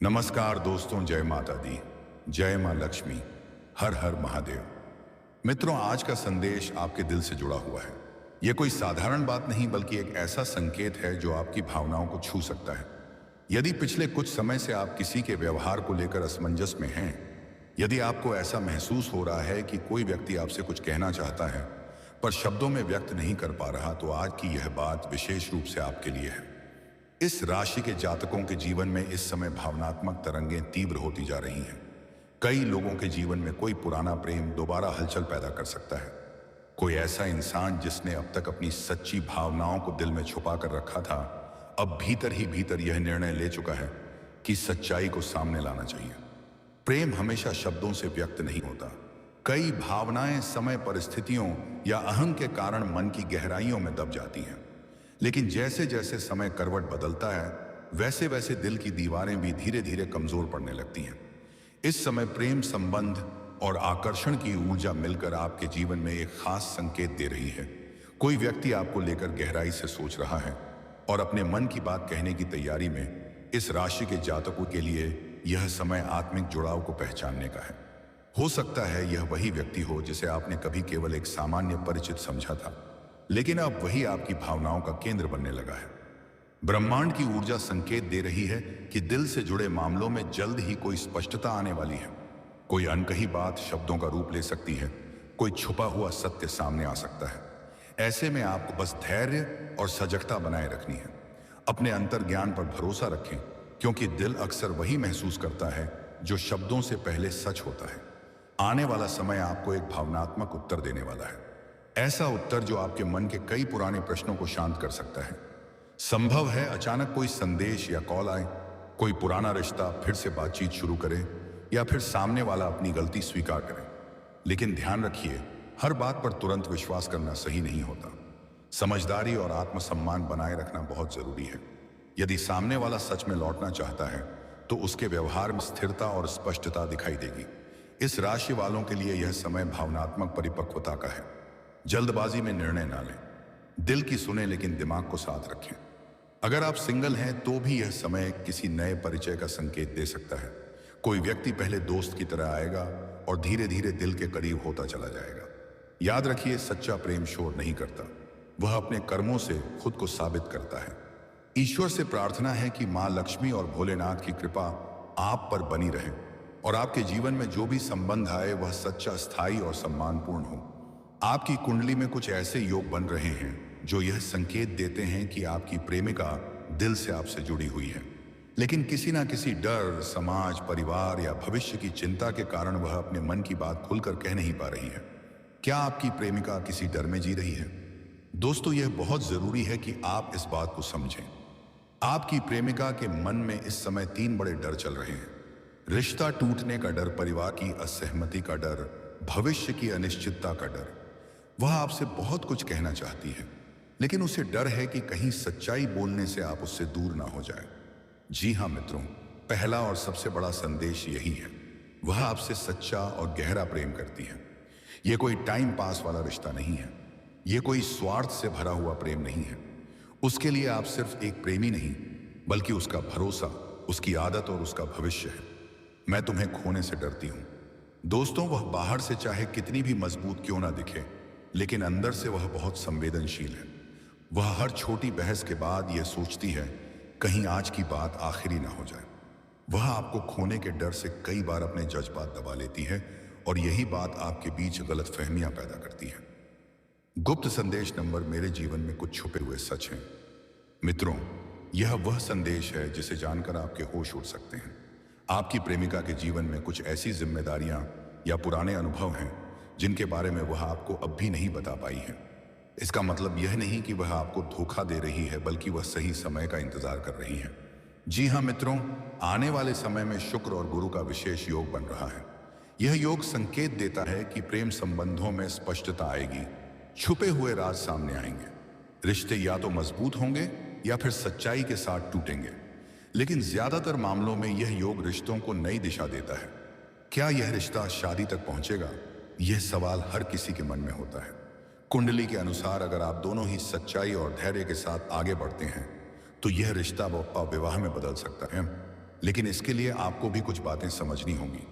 नमस्कार दोस्तों, जय माता दी, जय मां लक्ष्मी, हर हर महादेव। मित्रों, आज का संदेश आपके दिल से जुड़ा हुआ है। यह कोई साधारण बात नहीं बल्कि एक ऐसा संकेत है जो आपकी भावनाओं को छू सकता है। यदि पिछले कुछ समय से आप किसी के व्यवहार को लेकर असमंजस में हैं, यदि आपको ऐसा महसूस हो रहा है कि कोई व्यक्ति आपसे कुछ कहना चाहता है पर शब्दों में व्यक्त नहीं कर पा रहा, तो आज की यह बात विशेष रूप से आपके लिए है। इस राशि के जातकों के जीवन में इस समय भावनात्मक तरंगें तीव्र होती जा रही हैं। कई लोगों के जीवन में कोई पुराना प्रेम दोबारा हलचल पैदा कर सकता है। कोई ऐसा इंसान जिसने अब तक अपनी सच्ची भावनाओं को दिल में छुपा कर रखा था, अब भीतर ही भीतर यह निर्णय ले चुका है कि सच्चाई को सामने लाना चाहिए। प्रेम हमेशा शब्दों से व्यक्त नहीं होता। कई भावनाएं समय, परिस्थितियों या अहं के कारण मन की गहराइयों में दब जाती हैं। लेकिन जैसे जैसे समय करवट बदलता है, वैसे वैसे दिल की दीवारें भी धीरे धीरे कमजोर पड़ने लगती हैं। इस समय प्रेम संबंध और आकर्षण की ऊर्जा मिलकर आपके जीवन में एक खास संकेत दे रही है। कोई व्यक्ति आपको लेकर गहराई से सोच रहा है और अपने मन की बात कहने की तैयारी में। इस राशि के जातकों के लिए यह समय आत्मिक जुड़ाव को पहचानने का है। हो सकता है यह वही व्यक्ति हो जिसे आपने कभी केवल एक सामान्य परिचित समझा था, लेकिन अब वही आपकी भावनाओं का केंद्र बनने लगा है। ब्रह्मांड की ऊर्जा संकेत दे रही है कि दिल से जुड़े मामलों में जल्द ही कोई स्पष्टता आने वाली है। कोई अनकही बात शब्दों का रूप ले सकती है, कोई छुपा हुआ सत्य सामने आ सकता है। ऐसे में आपको बस धैर्य और सजगता बनाए रखनी है। अपने अंतर्ज्ञान पर भरोसा रखें, क्योंकि दिल अक्सर वही महसूस करता है जो शब्दों से पहले सच होता है। आने वाला समय आपको एक भावनात्मक उत्तर देने वाला है, ऐसा उत्तर जो आपके मन के कई पुराने प्रश्नों को शांत कर सकता है। संभव है अचानक कोई संदेश या कॉल आए, कोई पुराना रिश्ता फिर से बातचीत शुरू करे, या फिर सामने वाला अपनी गलती स्वीकार करे। लेकिन ध्यान रखिए, हर बात पर तुरंत विश्वास करना सही नहीं होता। समझदारी और आत्मसम्मान बनाए रखना बहुत जरूरी है। यदि सामने वाला सच में लौटना चाहता है, तो उसके व्यवहार में स्थिरता और स्पष्टता दिखाई देगी। इस राशि वालों के लिए यह समय भावनात्मक परिपक्वता का है। जल्दबाजी में निर्णय ना लें, दिल की सुने लेकिन दिमाग को साथ रखें। अगर आप सिंगल हैं तो भी यह समय किसी नए परिचय का संकेत दे सकता है। कोई व्यक्ति पहले दोस्त की तरह आएगा और धीरे धीरे दिल के करीब होता चला जाएगा। याद रखिए, सच्चा प्रेम शोर नहीं करता, वह अपने कर्मों से खुद को साबित करता है। ईश्वर से प्रार्थना है कि मां लक्ष्मी और भोलेनाथ की कृपा आप पर बनी रहे और आपके जीवन में जो भी संबंध आए वह सच्चा, स्थायी और सम्मानपूर्ण हो। आपकी कुंडली में कुछ ऐसे योग बन रहे हैं जो यह संकेत देते हैं कि आपकी प्रेमिका दिल से आपसे जुड़ी हुई है, लेकिन किसी ना किसी डर, समाज, परिवार या भविष्य की चिंता के कारण वह अपने मन की बात खुलकर कह नहीं पा रही है। क्या आपकी प्रेमिका किसी डर में जी रही है? दोस्तों, यह बहुत जरूरी है कि आप इस बात को समझें। आपकी प्रेमिका के मन में इस समय 3 बड़े डर चल रहे हैं। रिश्ता टूटने का डर, परिवार की असहमति का डर, भविष्य की अनिश्चितता का डर। वह आपसे बहुत कुछ कहना चाहती है, लेकिन उसे डर है कि कहीं सच्चाई बोलने से आप उससे दूर ना हो जाए। जी हाँ मित्रों, पहला और सबसे बड़ा संदेश यही है, वह आपसे सच्चा और गहरा प्रेम करती है। यह कोई टाइम पास वाला रिश्ता नहीं है, यह कोई स्वार्थ से भरा हुआ प्रेम नहीं है। उसके लिए आप सिर्फ एक प्रेमी नहीं, बल्कि उसका भरोसा, उसकी आदत और उसका भविष्य है। मैं तुम्हें खोने से डरती हूं। दोस्तों, वह बाहर से चाहे कितनी भी मजबूत क्यों ना दिखे, लेकिन अंदर से वह बहुत संवेदनशील है। वह हर छोटी बहस के बाद यह सोचती है, कहीं आज की बात आखिरी ना हो जाए। वह आपको खोने के डर से कई बार अपने जज्बात दबा लेती है और यही बात आपके बीच गलतफहमियां पैदा करती है। गुप्त संदेश नंबर, मेरे जीवन में कुछ छुपे हुए सच हैं। मित्रों, यह वह संदेश है जिसे जानकर आपके होश उड़ सकते हैं। आपकी प्रेमिका के जीवन में कुछ ऐसी जिम्मेदारियां या पुराने अनुभव हैं जिनके बारे में वह आपको अब भी नहीं बता पाई है। इसका मतलब यह नहीं कि वह आपको धोखा दे रही है, बल्कि वह सही समय का इंतजार कर रही है। जी हाँ मित्रों, आने वाले समय में शुक्र और गुरु का विशेष योग बन रहा है। यह योग संकेत देता है कि प्रेम संबंधों में स्पष्टता आएगी, छुपे हुए राज सामने आएंगे। रिश्ते या तो मजबूत होंगे या फिर सच्चाई के साथ टूटेंगे, लेकिन ज्यादातर मामलों में यह योग रिश्तों को नई दिशा देता है। क्या यह रिश्ता शादी तक पहुंचेगा? यह सवाल हर किसी के मन में होता है। कुंडली के अनुसार अगर आप दोनों ही सच्चाई और धैर्य के साथ आगे बढ़ते हैं, तो यह रिश्ता विवाह में बदल सकता है। लेकिन इसके लिए आपको भी कुछ बातें समझनी होंगी,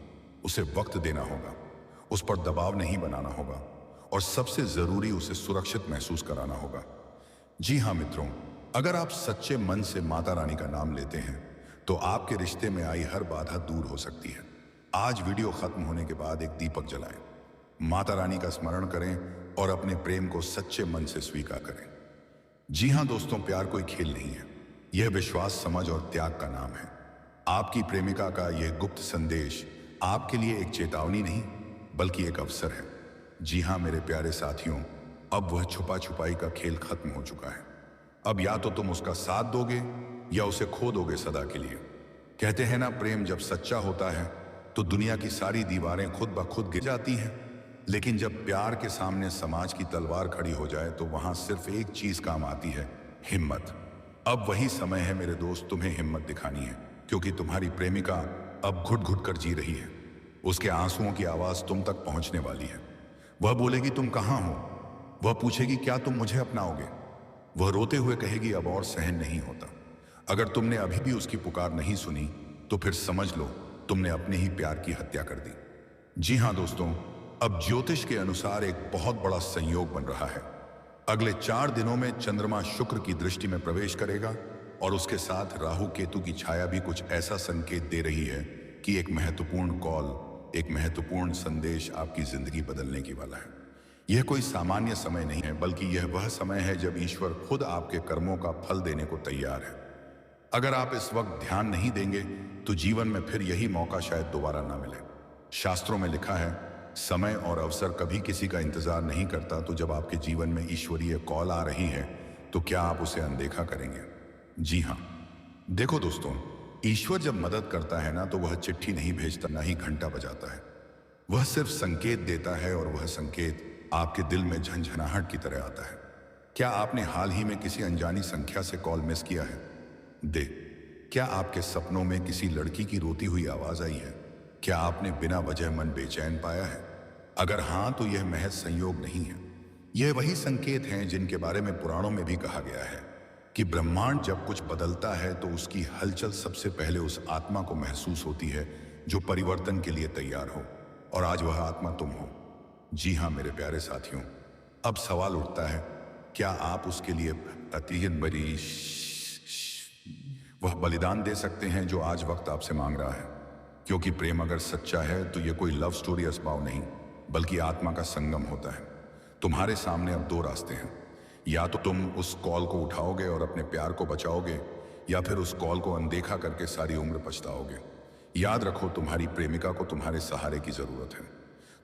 उसे वक्त देना होगा, उस पर दबाव नहीं बनाना होगा और सबसे जरूरी उसे सुरक्षित महसूस कराना होगा। जी हाँ मित्रों, अगर आप सच्चे मन से माता रानी का नाम लेते हैं तो आपके रिश्ते में आई हर बाधा दूर हो सकती है। आज वीडियो खत्म होने के बाद एक दीपक जलाएं, माता रानी का स्मरण करें और अपने प्रेम को सच्चे मन से स्वीकार करें। जी हाँ दोस्तों, प्यार कोई खेल नहीं है, यह विश्वास, समझ और त्याग का नाम है। आपकी प्रेमिका का यह गुप्त संदेश आपके लिए एक चेतावनी नहीं बल्कि एक अवसर है। जी हाँ मेरे प्यारे साथियों, अब वह छुपा छुपाई का खेल खत्म हो चुका है। अब या तो तुम उसका साथ दोगे या उसे खो दोगे सदा के लिए। कहते हैं ना, प्रेम जब सच्चा होता है तो दुनिया की सारी दीवारें खुद ब खुद गिर जाती हैं, लेकिन जब प्यार के सामने समाज की तलवार खड़ी हो जाए तो वहां सिर्फ एक चीज काम आती है, हिम्मत। अब वही समय है मेरे दोस्त, तुम्हें हिम्मत दिखानी है, क्योंकि तुम्हारी प्रेमिका अब घुट घुट कर जी रही है। उसके आंसुओं की आवाज तुम तक पहुंचने वाली है। वह बोलेगी तुम कहां हो, वह पूछेगी क्या तुम मुझे अपनाओगे, वह रोते हुए कहेगी अब और सहन नहीं होता। अगर तुमने अभी भी उसकी पुकार नहीं सुनी तो फिर समझ लो तुमने अपने ही प्यार की हत्या कर दी। जी हां दोस्तों, अब ज्योतिष के अनुसार एक बहुत बड़ा संयोग बन रहा है। अगले 4 दिनों में चंद्रमा शुक्र की दृष्टि में प्रवेश करेगा और उसके साथ राहु केतु की छाया भी कुछ ऐसा संकेत दे रही है कि एक महत्वपूर्ण कॉल, एक महत्वपूर्ण संदेश आपकी जिंदगी बदलने की वाला है। यह कोई सामान्य समय नहीं है बल्कि यह वह समय है जब ईश्वर खुद आपके कर्मों का फल देने को तैयार है। अगर आप इस वक्त ध्यान नहीं देंगे तो जीवन में फिर यही मौका शायद दोबारा ना मिले। शास्त्रों में लिखा है, समय और अवसर कभी किसी का इंतजार नहीं करता। तो जब आपके जीवन में ईश्वरीय कॉल आ रही है तो क्या आप उसे अनदेखा करेंगे? जी हाँ, देखो दोस्तों, ईश्वर जब मदद करता है ना तो वह चिट्ठी नहीं भेजता, ना ही घंटा बजाता है। वह सिर्फ संकेत देता है और वह संकेत आपके दिल में झंझनाहट की तरह आता है। क्या आपने हाल ही में किसी अनजानी संख्या से कॉल मिस किया है? क्या आपके सपनों में किसी लड़की की रोती हुई आवाज आई है? क्या आपने बिना वजह मन बेचैन पाया है? अगर हां तो यह महज संयोग नहीं है, यह वही संकेत हैं जिनके बारे में पुराणों में भी कहा गया है कि ब्रह्मांड जब कुछ बदलता है तो उसकी हलचल सबसे पहले उस आत्मा को महसूस होती है जो परिवर्तन के लिए तैयार हो, और आज वह आत्मा तुम हो। जी हाँ मेरे प्यारे साथियों, अब सवाल उठता है, क्या आप उसके लिए वह बलिदान दे सकते हैं जो आज वक्त आपसे मांग रहा है? क्योंकि प्रेम अगर सच्चा है तो यह कोई लव स्टोरी असबाव नहीं बल्कि आत्मा का संगम होता है। तुम्हारे सामने अब 2 रास्ते हैं, या तो तुम उस कॉल को उठाओगे और अपने प्यार को बचाओगे, या फिर उस कॉल को अनदेखा करके सारी उम्र पछताओगे। याद रखो, तुम्हारी प्रेमिका को तुम्हारे सहारे की जरूरत है,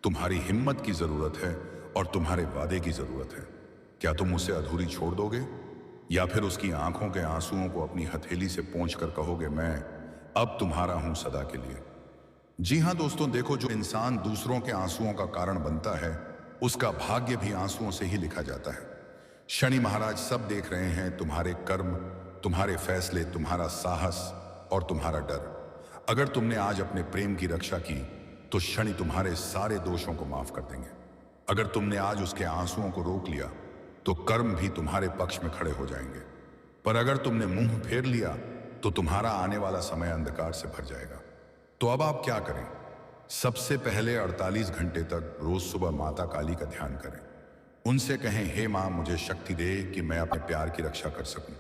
तुम्हारी हिम्मत की जरूरत है और तुम्हारे वादे की जरूरत है। क्या तुम उसे अधूरी छोड़ दोगे, या फिर उसकी आंखों के आंसुओं को अपनी हथेली से पोंछकर कहोगे मैं अब तुम्हारा हूं सदा के लिए? जी हां दोस्तों, देखो, जो इंसान दूसरों के आंसुओं का कारण बनता है उसका भाग्य भी आंसुओं से ही लिखा जाता है। शनि महाराज सब देख रहे हैं, तुम्हारे कर्म, तुम्हारे फैसले, तुम्हारा साहस और तुम्हारा डर। अगर तुमने आज अपने प्रेम की रक्षा की तो शनि तुम्हारे सारे दोषों को माफ कर देंगे। अगर तुमने आज उसके आंसुओं को रोक लिया तो कर्म भी तुम्हारे पक्ष में खड़े हो जाएंगे। पर अगर तुमने मुंह फेर लिया तो तुम्हारा आने वाला समय अंधकार से भर जाएगा। तो अब आप क्या करें? सबसे पहले 48 घंटे तक रोज सुबह माता काली का ध्यान करें। उनसे कहें, हे मां, मुझे शक्ति दे कि मैं अपने प्यार की रक्षा कर सकूं।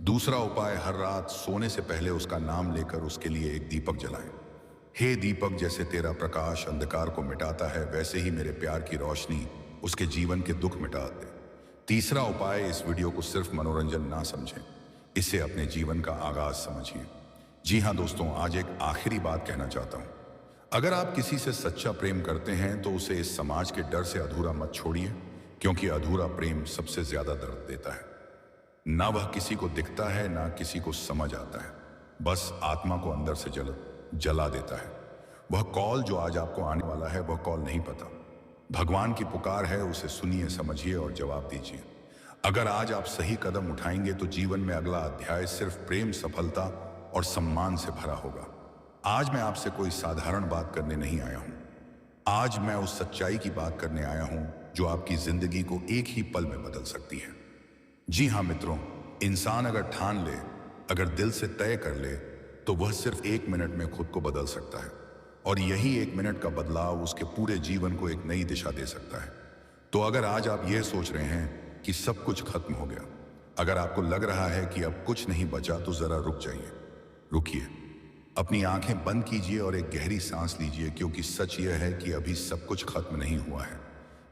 दूसरा उपाय, हर रात सोने से पहले उसका नाम लेकर उसके लिए एक दीपक जलाएं। हे दीपक, जैसे तेरा प्रकाश अंधकार को मिटाता है वैसे ही मेरे प्यार की रोशनी उसके जीवन के दुख मिटा दे। तीसरा उपाय, इस वीडियो को सिर्फ मनोरंजन ना समझें, इसे अपने जीवन का आगाज समझिए। जी हाँ दोस्तों, आज एक आखिरी बात कहना चाहता हूं। अगर आप किसी से सच्चा प्रेम करते हैं तो उसे इस समाज के डर से अधूरा मत छोड़िए, क्योंकि अधूरा प्रेम सबसे ज्यादा दर्द देता है। ना वह किसी को दिखता है ना किसी को समझ आता है, बस आत्मा को अंदर से जला देता है। वह कॉल जो आज आपको आने वाला है वह कॉल नहीं पता, भगवान की पुकार है, उसे सुनिए, समझिए और जवाब दीजिए। अगर आज आप सही कदम उठाएंगे तो जीवन में अगला अध्याय सिर्फ प्रेम, सफलता और सम्मान से भरा होगा। आज मैं आपसे कोई साधारण बात करने नहीं आया हूं, आज मैं उस सच्चाई की बात करने आया हूं जो आपकी जिंदगी को एक ही पल में बदल सकती है। जी हां मित्रों, इंसान अगर ठान ले, अगर दिल से तय कर ले तो वह सिर्फ 1 मिनट में खुद को बदल सकता है। और यही 1 मिनट का बदलाव उसके पूरे जीवन को एक नई दिशा दे सकता है। तो अगर आज आप यह सोच रहे हैं कि सब कुछ खत्म हो गया, अगर आपको लग रहा है कि अब कुछ नहीं बचा, तो जरा रुक जाइए। रुकिए, अपनी आंखें बंद कीजिए और एक गहरी सांस लीजिए, क्योंकि सच यह है कि अभी सब कुछ खत्म नहीं हुआ है।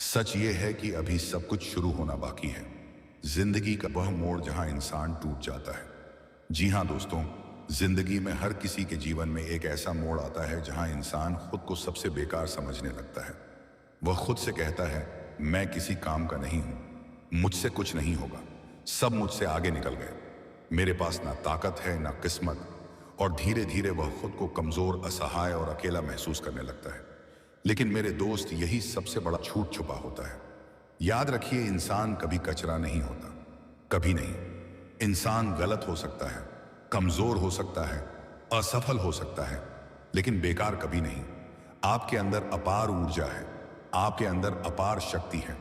सच यह है कि अभी सब कुछ शुरू होना बाकी है। जिंदगी का वह मोड़ जहां इंसान टूट जाता है। जी हां दोस्तों, जिंदगी में हर किसी के जीवन में एक ऐसा मोड़ आता है जहां इंसान खुद को सबसे बेकार समझने लगता है। वह खुद से कहता है, मैं किसी काम का नहीं हूं, मुझसे कुछ नहीं होगा, सब मुझसे आगे निकल गए, मेरे पास ना ताकत है ना किस्मत। और धीरे धीरे वह खुद को कमजोर, असहाय और अकेला महसूस करने लगता है। लेकिन मेरे दोस्त, यही सबसे बड़ा झूठ छुपा होता है। याद रखिए, इंसान कभी कचरा नहीं होता, कभी नहीं। इंसान गलत हो सकता है, कमजोर हो सकता है, असफल हो सकता है, लेकिन बेकार कभी नहीं। आपके अंदर अपार ऊर्जा है, आपके अंदर अपार शक्ति है।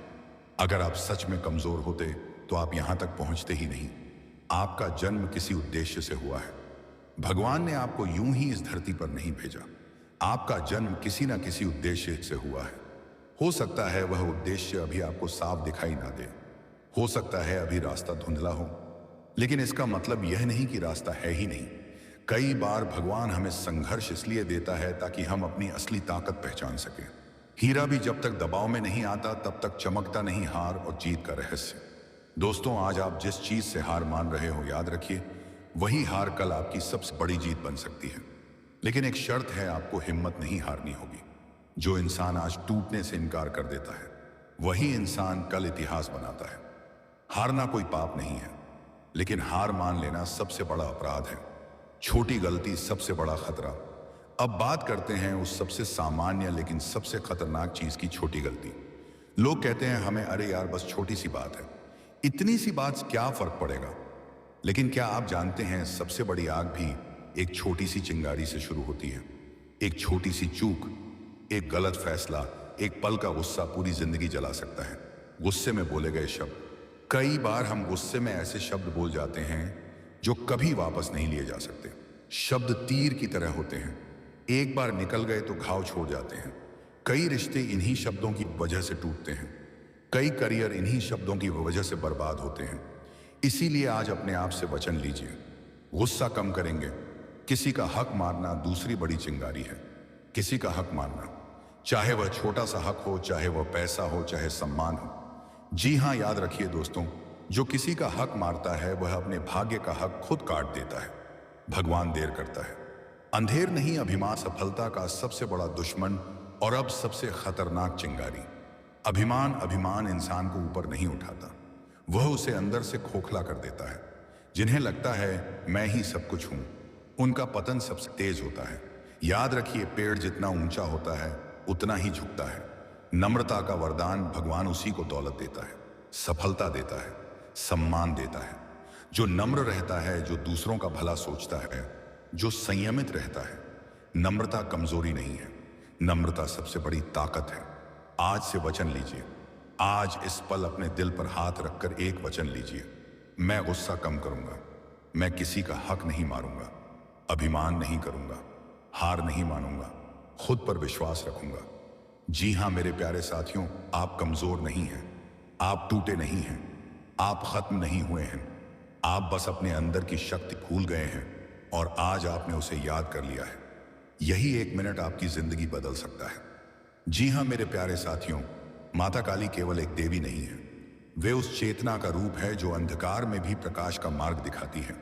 अगर आप सच में कमजोर होते तो आप यहां तक पहुंचते ही नहीं। आपका जन्म किसी उद्देश्य से हुआ है। भगवान ने आपको यूं ही इस धरती पर नहीं भेजा। आपका जन्म किसी ना किसी उद्देश्य से हुआ है। हो सकता है वह उद्देश्य अभी आपको साफ दिखाई ना दे, हो सकता है अभी रास्ता धुंधला हो, लेकिन इसका मतलब यह नहीं कि रास्ता है ही नहीं। कई बार भगवान हमें संघर्ष इसलिए देता है ताकि हम अपनी असली ताकत पहचान सकें। हीरा भी जब तक दबाव में नहीं आता तब तक चमकता नहीं। हार और जीत का रहस्य। दोस्तों, आज आप जिस चीज से हार मान रहे हो, याद रखिए, वही हार कल आपकी सबसे बड़ी जीत बन सकती है। लेकिन एक शर्त है, आपको हिम्मत नहीं हारनी होगी। जो इंसान आज टूटने से इनकार कर देता है, वही इंसान कल इतिहास बनाता है। हारना कोई पाप नहीं है, लेकिन हार मान लेना सबसे बड़ा अपराध है। छोटी गलती सबसे बड़ा खतरा। अब बात करते हैं उस सबसे सामान्य लेकिन सबसे खतरनाक चीज की, छोटी गलती। लोग कहते हैं हमें, अरे यार बस छोटी सी बात है, इतनी सी बात से क्या फर्क पड़ेगा। लेकिन क्या आप जानते हैं, सबसे बड़ी आग भी एक छोटी सी चिंगारी से शुरू होती है। एक छोटी सी चूक, एक गलत फैसला, एक पल का गुस्सा पूरी जिंदगी जला सकता है। गुस्से में बोले गए शब्द। कई बार हम गुस्से में ऐसे शब्द बोल जाते हैं जो कभी वापस नहीं लिए जा सकते। शब्द तीर की तरह होते हैं, एक बार निकल गए तो घाव छोड़ जाते हैं। कई रिश्ते इन्हीं शब्दों की वजह से टूटते हैं, कई करियर इन्हीं शब्दों की वजह से बर्बाद होते हैं। इसीलिए आज अपने आप से वचन लीजिए, गुस्सा कम करेंगे। किसी का हक मारना दूसरी बड़ी चिंगारी है। किसी का हक मारना, चाहे वह छोटा सा हक हो, चाहे वह पैसा हो, चाहे सम्मान हो। जी हां, याद रखिए दोस्तों, जो किसी का हक मारता है वह अपने भाग्य का हक खुद काट देता है। भगवान देर करता है। अंधेर नहीं, अभिमान सफलता का सबसे बड़ा दुश्मन और अब सबसे खतरनाक चिंगारी। अभिमान इंसान को ऊपर नहीं उठाता, वह उसे अंदर से खोखला कर देता है। जिन्हें लगता है मैं ही सब कुछ हूं, उनका पतन सबसे तेज होता है। याद रखिए, पेड़ जितना ऊंचा होता है उतना ही झुकता है। नम्रता का वरदान भगवान उसी को दौलत देता है, सफलता देता है, सम्मान देता है। जो नम्र रहता है, जो दूसरों का भला सोचता है, जो संयमित रहता है। नम्रता कमजोरी नहीं है, नम्रता सबसे बड़ी ताकत है। आज से वचन लीजिए, आज इस पल अपने दिल पर हाथ रखकर एक वचन लीजिए, मैं गुस्सा कम करूंगा, मैं किसी का हक नहीं मारूंगा, अभिमान नहीं करूंगा, हार नहीं मानूंगा, खुद पर विश्वास रखूंगा। जी हां मेरे प्यारे साथियों, आप कमजोर नहीं हैं, आप टूटे नहीं हैं, आप खत्म नहीं हुए हैं। आप बस अपने अंदर की शक्ति भूल गए हैं और आज आपने उसे याद कर लिया है। यही 1 मिनट आपकी जिंदगी बदल सकता है। जी हां मेरे प्यारे साथियों, माता काली केवल एक देवी नहीं है, वे उस चेतना का रूप है जो अंधकार में भी प्रकाश का मार्ग दिखाती है।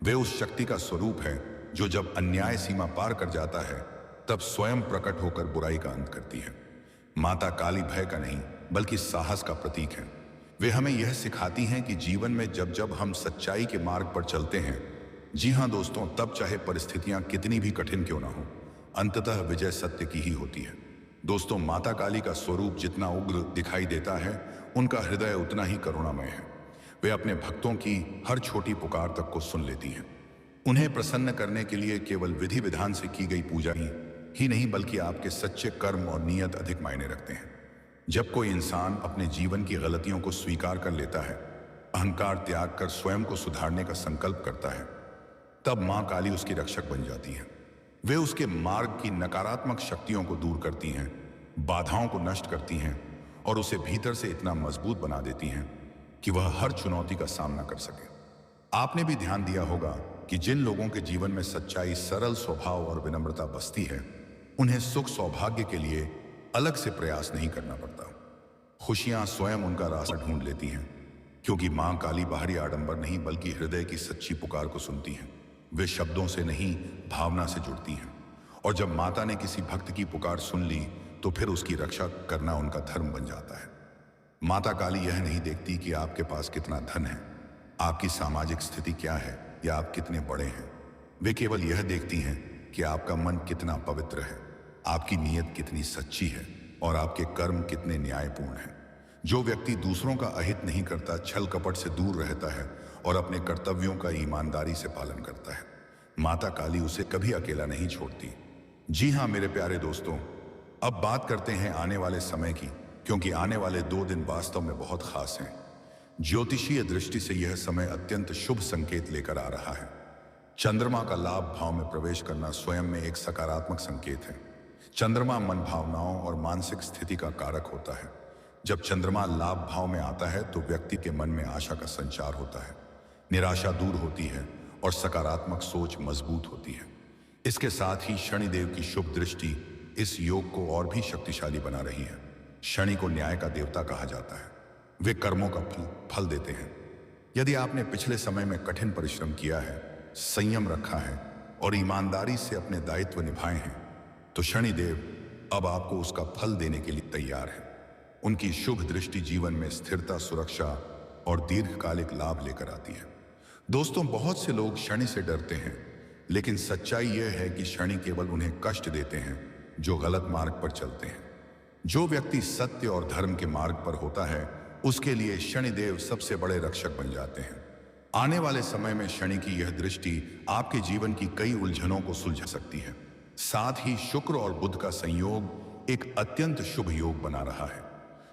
वे उस शक्ति का स्वरूप है जो जब अन्याय सीमा पार कर जाता है तब स्वयं प्रकट होकर बुराई का अंत करती है। माता काली भय का नहीं बल्कि साहस का प्रतीक है। वे हमें यह सिखाती हैं कि जीवन में जब जब हम सच्चाई के मार्ग पर चलते हैं, जी हां दोस्तों, तब चाहे परिस्थितियां कितनी भी कठिन क्यों ना हो, अंततः विजय सत्य की ही होती है। दोस्तों, माता काली का स्वरूप जितना उग्र दिखाई देता है, उनका हृदय उतना ही करुणामय है। वे अपने भक्तों की हर छोटी पुकार तक को सुन लेती हैं। उन्हें प्रसन्न करने के लिए केवल विधि विधान से की गई पूजा ही नहीं बल्कि आपके सच्चे कर्म और नियत अधिक मायने रखते हैं। जब कोई इंसान अपने जीवन की गलतियों को स्वीकार कर लेता है, अहंकार त्याग कर स्वयं को सुधारने का संकल्प करता है, तब मां काली उसकी रक्षक बन जाती हैं। वे उसके मार्ग की नकारात्मक शक्तियों को दूर करती हैं, बाधाओं को नष्ट करती हैं और उसे भीतर से इतना मजबूत बना देती हैं कि वह हर चुनौती का सामना कर सके। आपने भी ध्यान दिया होगा कि जिन लोगों के जीवन में सच्चाई, सरल स्वभाव और विनम्रता बसती है, उन्हें सुख सौभाग्य के लिए अलग से प्रयास नहीं करना पड़ता। खुशियां स्वयं उनका रास्ता ढूंढ लेती हैं, क्योंकि मां काली बाहरी आडंबर नहीं बल्कि हृदय की सच्ची पुकार को सुनती हैं। वे शब्दों से नहीं, भावना से जुड़ती हैं। और जब माता ने किसी भक्त की पुकार सुन ली तो फिर उसकी रक्षा करना उनका धर्म बन जाता है। माता काली यह नहीं देखती कि आपके पास कितना धन है, आपकी सामाजिक स्थिति क्या है या आप कितने बड़े हैं। वे केवल यह देखती हैं कि आपका मन कितना पवित्र है, आपकी नीयत कितनी सच्ची है और आपके कर्म कितने न्यायपूर्ण हैं। जो व्यक्ति दूसरों का अहित नहीं करता, छल कपट से दूर रहता है और अपने कर्तव्यों का ईमानदारी से पालन करता है, माता काली उसे कभी अकेला नहीं छोड़ती। जी हाँ मेरे प्यारे दोस्तों, अब बात करते हैं आने वाले समय की, क्योंकि आने वाले 2 दिन वास्तव में बहुत खास हैं। ज्योतिषीय दृष्टि से यह समय अत्यंत शुभ संकेत लेकर आ रहा है। चंद्रमा का लाभ भाव में प्रवेश करना स्वयं में एक सकारात्मक संकेत है। चंद्रमा मन, भावनाओं और मानसिक स्थिति का कारक होता है। जब चंद्रमा लाभ भाव में आता है तो व्यक्ति के मन में आशा का संचार होता है, निराशा दूर होती है और सकारात्मक सोच मजबूत होती है। इसके साथ ही शनिदेव की शुभ दृष्टि इस योग को और भी शक्तिशाली बना रही है। शनि को न्याय का देवता कहा जाता है। वे कर्मों का फल देते हैं। यदि आपने पिछले समय में कठिन परिश्रम किया है, संयम रखा है और ईमानदारी से अपने दायित्व निभाए हैं, तो शनिदेव अब आपको उसका फल देने के लिए तैयार है। उनकी शुभ दृष्टि जीवन में स्थिरता, सुरक्षा और दीर्घकालिक लाभ लेकर आती है। दोस्तों, बहुत से लोग शनि से डरते हैं, लेकिन सच्चाई यह है कि शनि केवल उन्हें कष्ट देते हैं जो गलत मार्ग पर चलते हैं। जो व्यक्ति सत्य और धर्म के मार्ग पर होता है, उसके लिए शनिदेव सबसे बड़े रक्षक बन जाते हैं। आने वाले समय में शनि की यह दृष्टि आपके जीवन की कई उलझनों को सुलझा सकती है। साथ ही शुक्र और बुध का संयोग एक अत्यंत शुभ योग बना रहा है।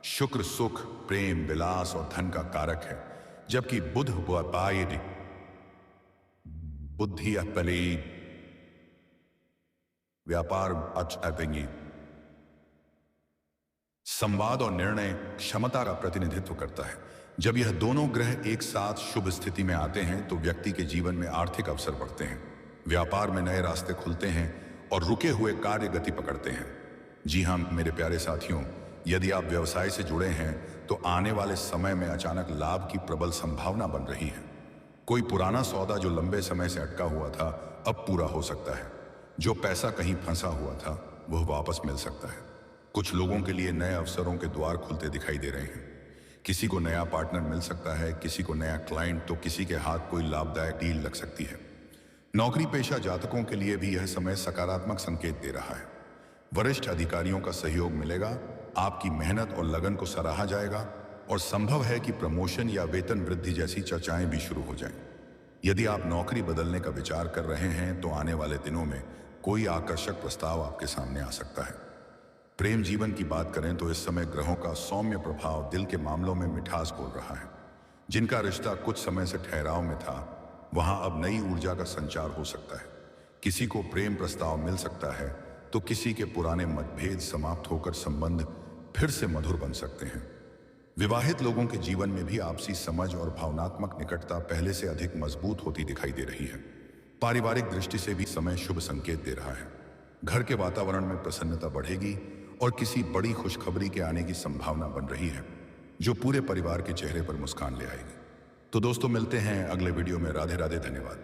शुक्र सुख, प्रेम, विलास और धन का कारक है, जबकि बुध बुद्धि, व्यापार, संवाद और निर्णय क्षमता का प्रतिनिधित्व करता है। जब यह दोनों ग्रह एक साथ शुभ स्थिति में आते हैं तो व्यक्ति के जीवन में आर्थिक अवसर बढ़ते हैं, व्यापार में नए रास्ते खुलते हैं और रुके हुए कार्य गति पकड़ते हैं। जी हाँ मेरे प्यारे साथियों, यदि आप व्यवसाय से जुड़े हैं तो आने वाले समय में अचानक लाभ की प्रबल संभावना बन रही है। कोई पुराना सौदा जो लंबे समय से अटका हुआ था अब पूरा हो सकता है। जो पैसा कहीं फंसा हुआ था वह वापस मिल सकता है। कुछ लोगों के लिए नए अवसरों के द्वार खुलते दिखाई दे रहे हैं। किसी को नया पार्टनर मिल सकता है, किसी को नया क्लाइंट, तो किसी के हाथ कोई लाभदायक डील लग सकती है। नौकरी पेशा जातकों के लिए भी यह समय सकारात्मक संकेत दे रहा है। वरिष्ठ अधिकारियों का सहयोग मिलेगा, आपकी मेहनत और लगन को सराहा जाएगा और संभव है कि प्रमोशन या वेतन वृद्धि जैसी चर्चाएं भी शुरू हो जाएं। यदि आप नौकरी बदलने का विचार कर रहे हैं तो आने वाले दिनों में कोई आकर्षक प्रस्ताव आपके सामने आ सकता है। प्रेम जीवन की बात करें तो इस समय ग्रहों का सौम्य प्रभाव दिल के मामलों में मिठास घोल रहा है। जिनका रिश्ता कुछ समय से ठहराव में था, वहां अब नई ऊर्जा का संचार हो सकता है। किसी को प्रेम प्रस्ताव मिल सकता है तो किसी के पुराने मतभेद समाप्त होकर संबंध फिर से मधुर बन सकते हैं। विवाहित लोगों के जीवन में भी आपसी समझ और भावनात्मक निकटता पहले से अधिक मजबूत होती दिखाई दे रही है। पारिवारिक दृष्टि से भी समय शुभ संकेत दे रहा है। घर के वातावरण में प्रसन्नता बढ़ेगी और किसी बड़ी खुशखबरी के आने की संभावना बन रही है, जो पूरे परिवार के चेहरे पर मुस्कान ले आएगी। तो दोस्तों, मिलते हैं अगले वीडियो में। राधे राधे, धन्यवाद।